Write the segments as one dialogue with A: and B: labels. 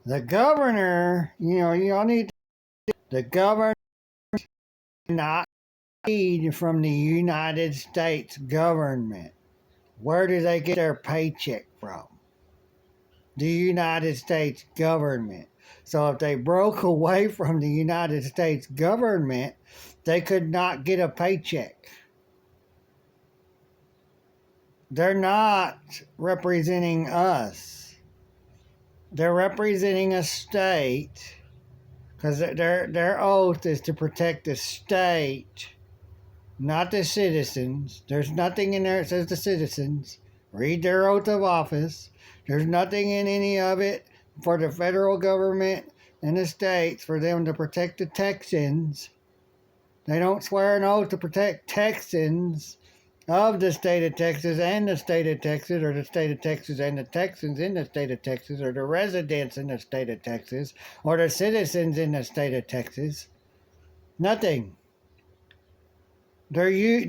A: The governor, y'all need the governor not need from the United States government. Where do they get their paycheck from? The United States government. So if they broke away from the United States government, they could not get a paycheck. They're not representing us. They're representing a state because their oath is to protect the state, not the citizens. There's nothing in there that says the citizens. Read their oath of office. There's nothing in any of it for the federal government and the states for them to protect the Texans. They don't swear an oath to protect Texans of the state of Texas and the state of Texas, or the state of Texas and the Texans in the state of Texas, or the residents in the state of Texas, or the citizens in the state of Texas. Nothing. They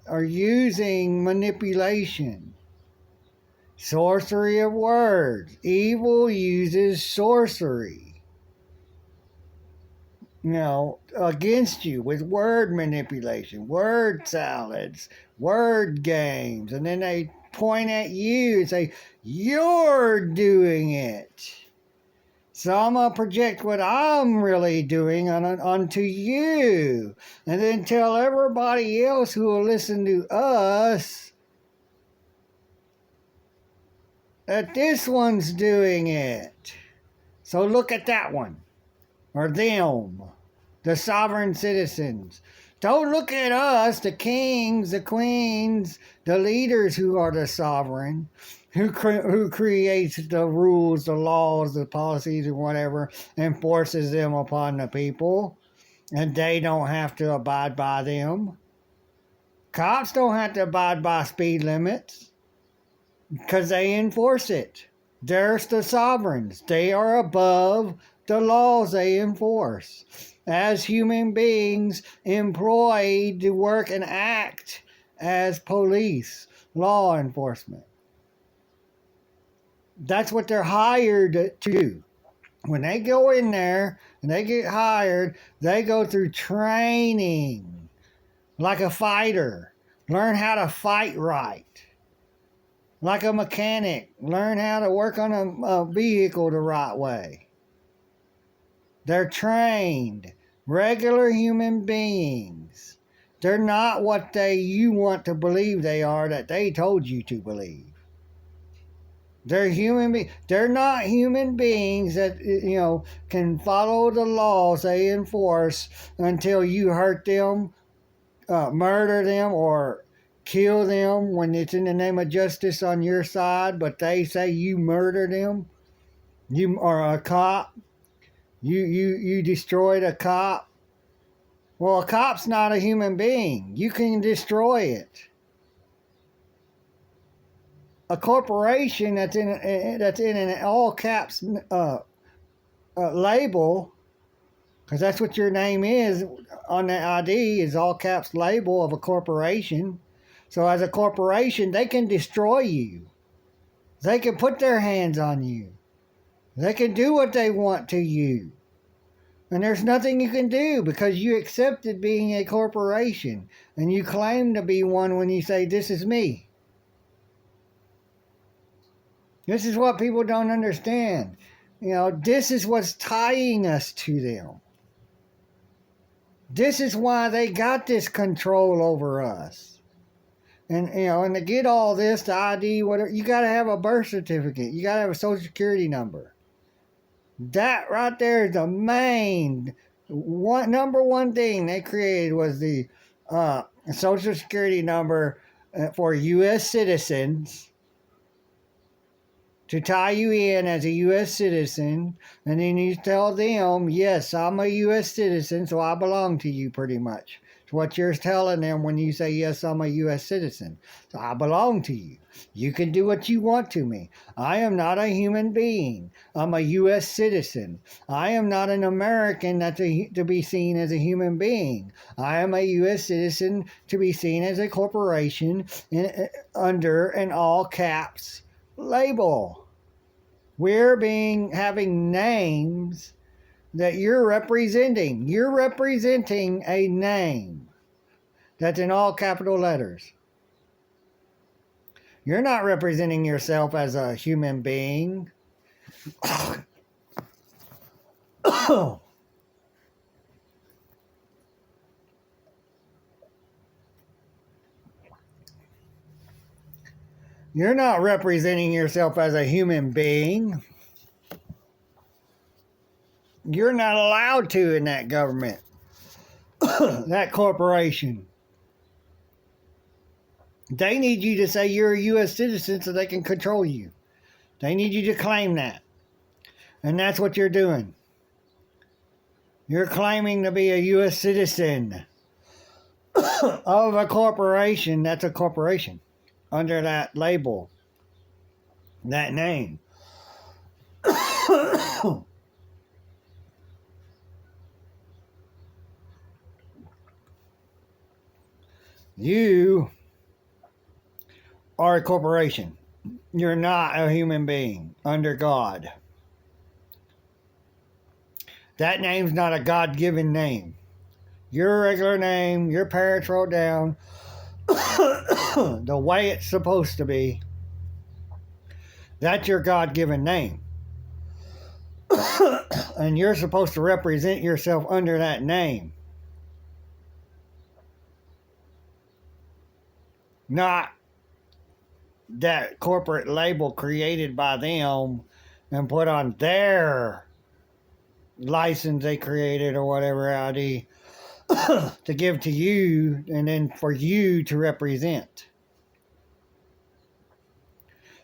A: are using manipulation, sorcery of words. Evil uses sorcery, against you with word manipulation, word salads, word games. And then they point at you and say, you're doing it. So I'm going to project what I'm really doing onto you. And then tell everybody else who will listen to us that this one's doing it. So look at that one. Or them, the sovereign citizens. Don't look at us, the kings, the queens, the leaders who are the sovereign, who creates the rules, the laws, the policies, or whatever, and forces them upon the people, and they don't have to abide by them. Cops don't have to abide by speed limits because they enforce it. They're the sovereigns. They are above the laws they enforce as human beings employed to work and act as police, law enforcement. That's what they're hired to do. When they go in there and they get hired, they go through training like a fighter. Learn how to fight right. Like a mechanic. Learn how to work on a vehicle the right way. They're trained, regular human beings. They're not what you want to believe they are that they told you to believe. They're They're not human beings that can follow the laws they enforce until you hurt them, murder them, or kill them when it's in the name of justice on your side. But they say you murdered them. You are a cop. You destroyed a cop. Well, a cop's not a human being. You can destroy it. A corporation that's in an all caps label, because that's what your name is on the ID, is all caps label of a corporation. So as a corporation, they can destroy you. They can put their hands on you. They can do what they want to you. And there's nothing you can do because you accepted being a corporation. And you claim to be one when you say, this is me. This is what people don't understand. This is what's tying us to them. This is why they got this control over us. And, and to get all this, the ID, whatever, you got to have a birth certificate. You got to have a social security number. That right there is the main number one thing they created was the social security number for U.S. citizens, to tie you in as a U.S. citizen, and then you tell them, yes, I'm a U.S. citizen, so I belong to you pretty much. It's what you're telling them when you say, yes, I'm a U.S. citizen, so I belong to you. You can do what you want to me. I am not a human being. I'm a U.S. citizen. I am not an American to be seen as a human being. I am a U.S. citizen to be seen as a corporation under an all caps label. We're having names that you're representing. You're representing a name that's in all capital letters. You're not representing yourself as a human being. You're not representing yourself as a human being. You're not allowed to in that government, that corporation. They need you to say you're a U.S. citizen so they can control you. They need you to claim that. And that's what you're doing. You're claiming to be a U.S. citizen of a corporation. That's a corporation under that label, that name. You are a corporation. You're not a human being under God. That name's not a God-given name. Your regular name, your parents wrote down the way it's supposed to be. That's your God-given name. And you're supposed to represent yourself under that name. Not that corporate label created by them and put on their license they created or whatever ID to give to you and then for you to represent.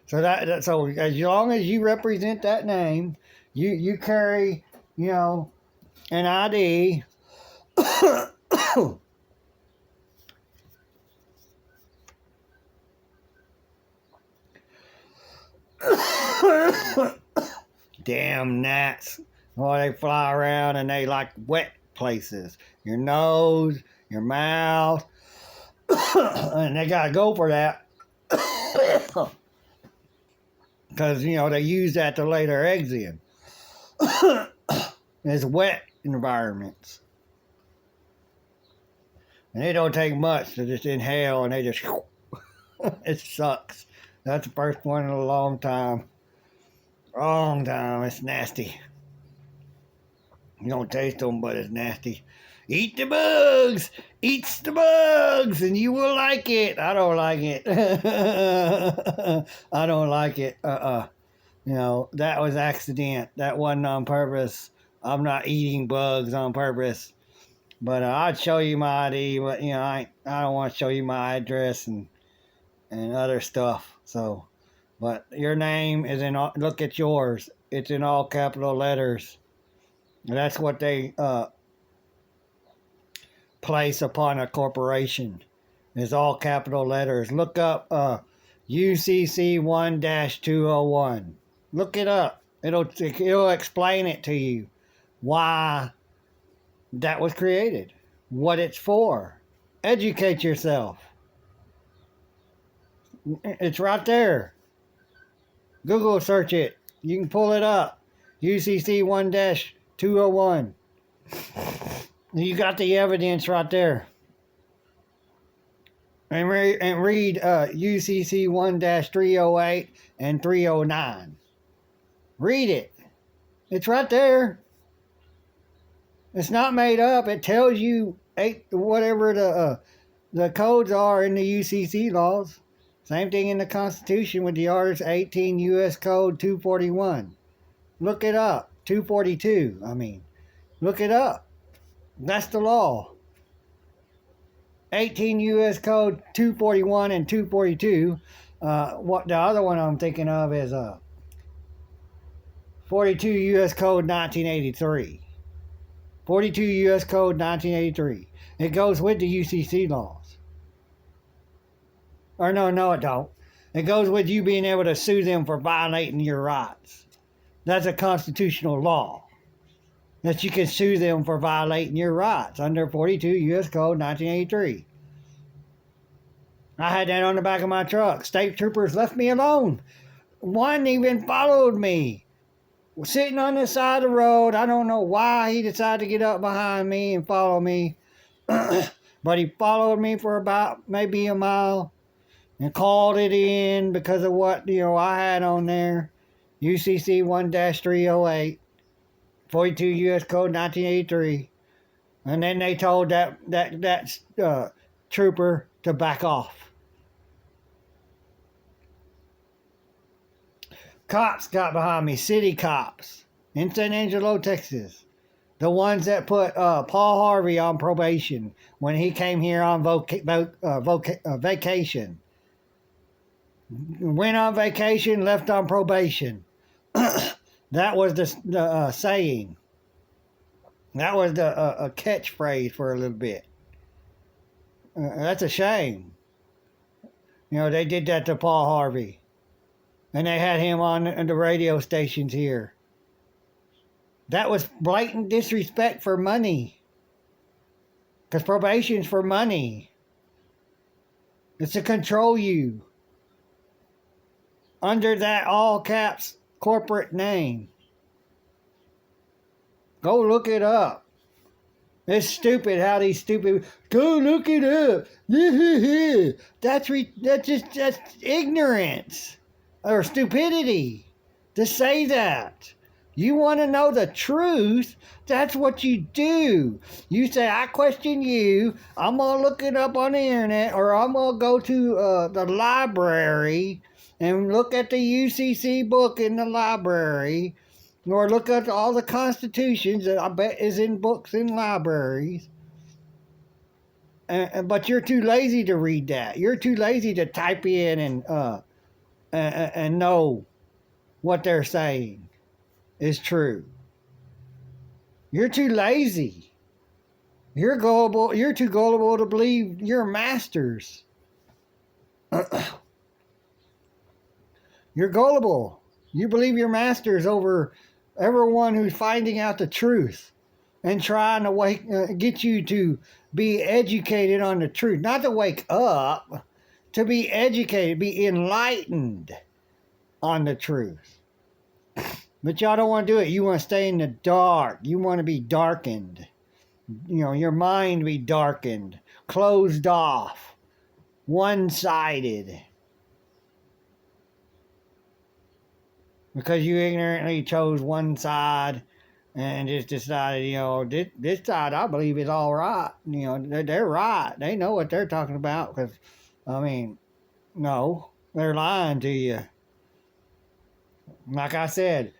A: So so as long as you represent that name, you carry, an ID. Damn gnats. Oh, they fly around and they like wet places. Your nose, your mouth. And they gotta go for that. Because, they use that to lay their eggs in. It's wet environments. And it don't take much to just inhale and they just... It sucks. That's the first one in a long time. Long time. It's nasty. You don't taste them, but it's nasty. Eat the bugs! Eats the bugs! And you will like it. I don't like it. I don't like it. That was accident. That wasn't on purpose. I'm not eating bugs on purpose. But I'd show you my ID, but, I don't want to show you my address and other stuff. So, but your name is in all, look at yours. It's in all capital letters. That's what they place upon a corporation. Is all capital letters. Look up UCC 1-201. Look it up. It'll explain it to you why that was created, what it's for. Educate yourself. It's right there. Google search it. You can pull it up. UCC 1-201. You got the evidence right there. And read UCC 1-308 and 309. Read it. It's right there. It's not made up. It tells you whatever the codes are in the UCC laws. Same thing in the Constitution with the Article 18 U.S. Code 241. Look it up. 242, I mean. Look it up. That's the law. 18 U.S. Code 241 and 242. What the other one I'm thinking of is 42 U.S. Code 1983. 42 U.S. Code 1983. It goes with the UCC laws. Or no, it don't. It goes with you being able to sue them for violating your rights. That's a constitutional law. That you can sue them for violating your rights under 42 U.S. Code 1983. I had that on the back of my truck. State troopers left me alone. One even followed me sitting on the side of the road. I don't know why he decided to get up behind me and follow me. But he followed me for about maybe a mile and called it in because of what, I had on there. UCC 1-308, 42 U.S. Code 1983. And then they told that trooper to back off. Cops got behind me, city cops in San Angelo, Texas. The ones that put Paul Harvey on probation when he came here on vacation. Went on vacation, left on probation. That was the saying. That was the catchphrase for a little bit. That's a shame. They did that to Paul Harvey. And they had him on the radio stations here. That was blatant disrespect for money. Because probation's for money. It's to control you. Under that all caps corporate name. Go look it up. It's stupid how these stupid... Go look it up. That's ignorance. Or stupidity. To say that. You want to know the truth? That's what you do. You say, I question you. I'm going to look it up on the internet, or I'm going to go to the library and look at the UCC book in the library, or look at all the constitutions that I bet is in books in libraries. But you're too lazy to read that. You're too lazy to type in and know what they're saying is true. You're too lazy. You're gullible. You're too gullible to believe your masters. You're gullible. You believe your masters over everyone who's finding out the truth and trying to get you to be educated on the truth. Not to wake up, to be educated, be enlightened on the truth. But y'all don't want to do it. You want to stay in the dark. You want to be darkened. Your mind be darkened, closed off, one-sided. Because you ignorantly chose one side and just decided, this side I believe is all right. They're right. They know what they're talking about. Because, no, they're lying to you. Like I said,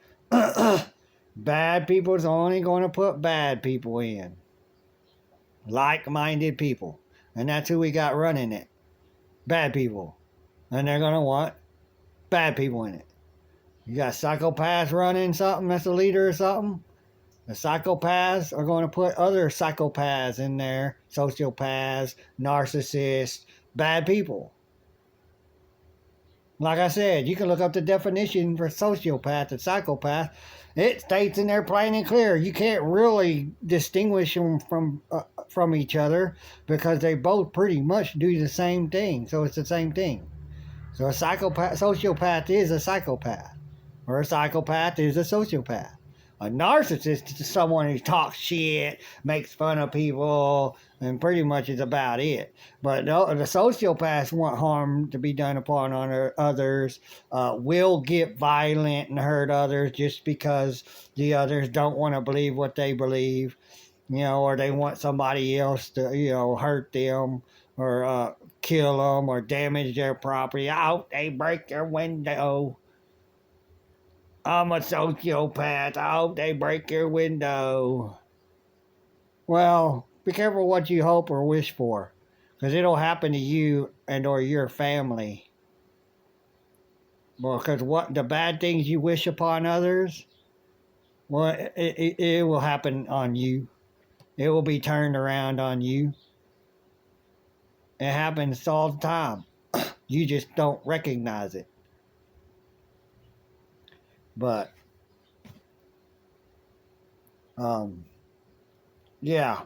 A: bad people's only going to put bad people in. Like-minded people. And that's who we got running it. Bad people. And they're going to want bad people in it. You got psychopaths running something that's a leader or something. The psychopaths are going to put other psychopaths in there. Sociopaths, narcissists, bad people. Like I said, you can look up the definition for sociopath and psychopath. It states in there plain and clear. You can't really distinguish them from each other because they both pretty much do the same thing. So it's the same thing. So a sociopath is a psychopath. Or a psychopath is a sociopath. A narcissist is someone who talks shit, makes fun of people, and pretty much is about it. But the sociopaths want harm to be done upon others, will get violent and hurt others just because the others don't want to believe what they believe, or they want somebody else to, hurt them or kill them or damage their property. Oh, they break their window. I'm a sociopath. I hope they break your window. Well, be careful what you hope or wish for, because it'll happen to you and or your family. Because what the bad things you wish upon others, well, it will happen on you. It will be turned around on you. It happens all the time. You just don't recognize it. But, yeah.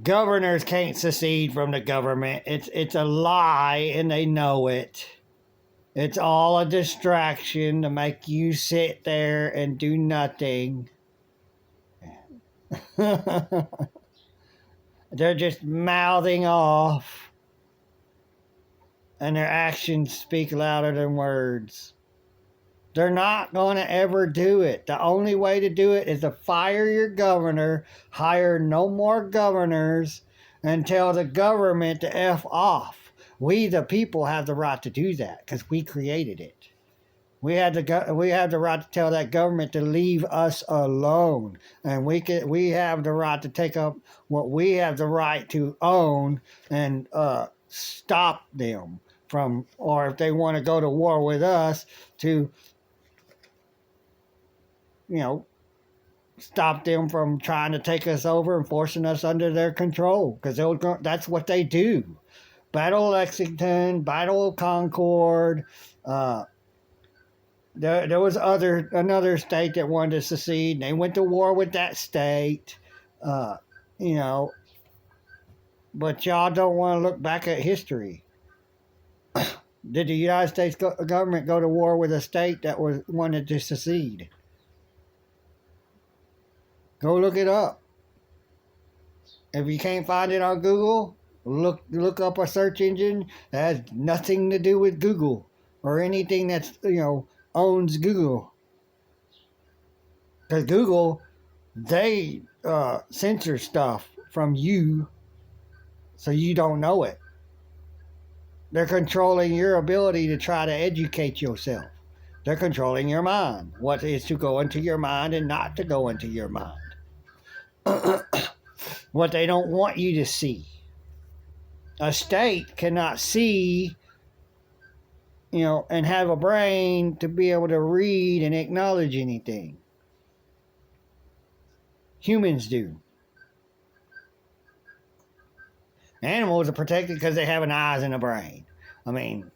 A: Governors can't secede from the government. It's a lie, and they know it. It's all a distraction to make you sit there and do nothing. They're just mouthing off, and their actions speak louder than words. They're not going to ever do it. The only way to do it is to fire your governor, hire no more governors, and tell the government to F off. We, the people, have the right to do that because we created it. We have the right to tell that government to leave us alone, and we have the right to take up what we have the right to own and stop them from, or if they want to go to war with us, to stop them from trying to take us over and forcing us under their control, because that's what they do. Battle of Lexington, Battle of Concord. There was another state that wanted to secede, and they went to war with that state. But y'all don't want to look back at history. Did the United States government go to war with a state that wanted to secede? Go look it up. If you can't find it on Google, look up a search engine that has nothing to do with Google or anything that's owns Google. Because Google, they censor stuff from you so you don't know it. They're controlling your ability to try to educate yourself. They're controlling your mind. What is to go into your mind and not to go into your mind. What they don't want you to see. A state cannot see, and have a brain to be able to read and acknowledge anything. Humans do. Animals are protected because they have an eyes and a brain. I mean,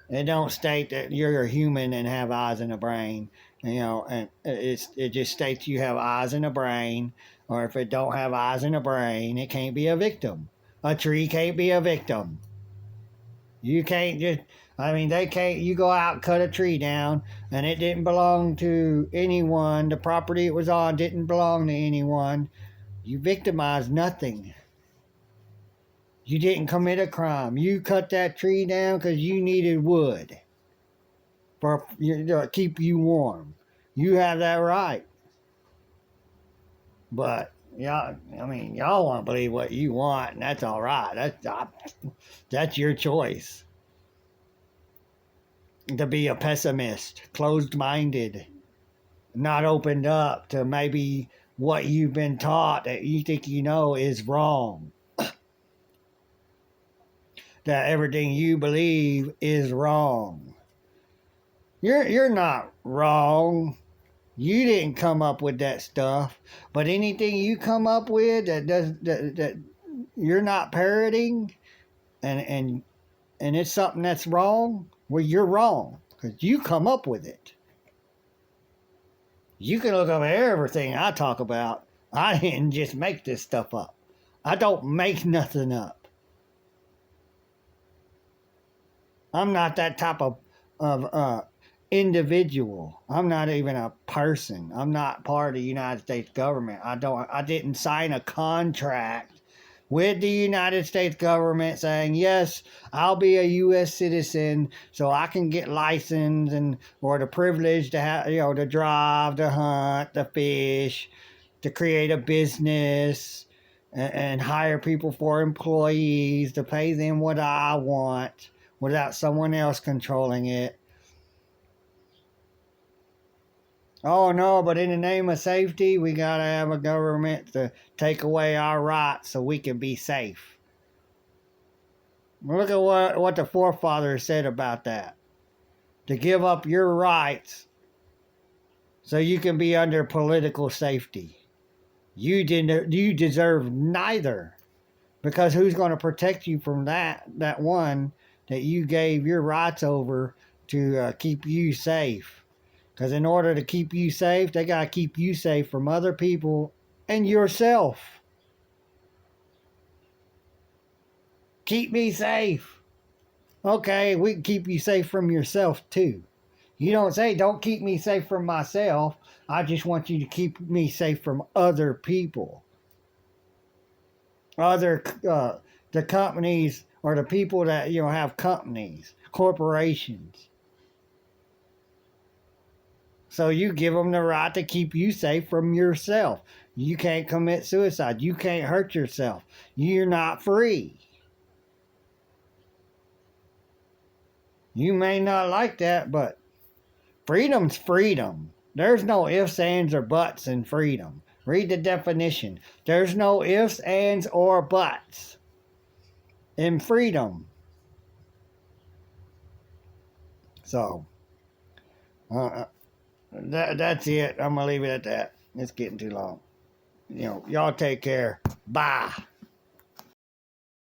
A: it don't state that you're a human and have eyes and a brain, and it just states you have eyes and a brain, or if it don't have eyes and a brain, it can't be a victim. A tree can't be a victim. You can't they can't, you go out and cut a tree down, and it didn't belong to anyone. The property it was on didn't belong to anyone. You victimized nothing. You didn't commit a crime. You cut that tree down because you needed wood to keep you warm. You have that right. But y'all want to believe what you want, and that's all right. That's your choice. To be a pessimist, closed-minded, not opened up to maybe what you've been taught that you think is wrong. That everything you believe is wrong. You're not wrong. You didn't come up with that stuff. But anything you come up with that you're not parroting, and it's something that's wrong, well, you're wrong because you come up with it. You can look up everything I talk about. I didn't just make this stuff up. I don't make nothing up. I'm not that type of individual. I'm not even a person. I'm not part of the United States government. I didn't sign a contract with the United States government saying, yes, I'll be a U.S. citizen so I can get license or the privilege to have, to drive, to hunt, to fish, to create a business and hire people for employees, to pay them what I want without someone else controlling it. Oh no, but in the name of safety, we got to have a government to take away our rights so we can be safe. Look at what the forefathers said about that. To give up your rights so you can be under political safety. You deserve neither. Because who's going to protect you from that one that you gave your rights over to keep you safe? Because in order to keep you safe, they got to keep you safe from other people and yourself. Keep me safe. Okay, we can keep you safe from yourself too. You don't say, don't keep me safe from myself. I just want you to keep me safe from other people. Other, the companies or the people that, have companies, corporations. So you give them the right to keep you safe from yourself. You can't commit suicide. You can't hurt yourself. You're not free. You may not like that, but freedom's freedom. There's no ifs, ands, or buts in freedom. Read the definition. There's no ifs, ands, or buts in freedom. So, that's it. I'm going to leave it at that. It's getting too long. Y'all take care. Bye.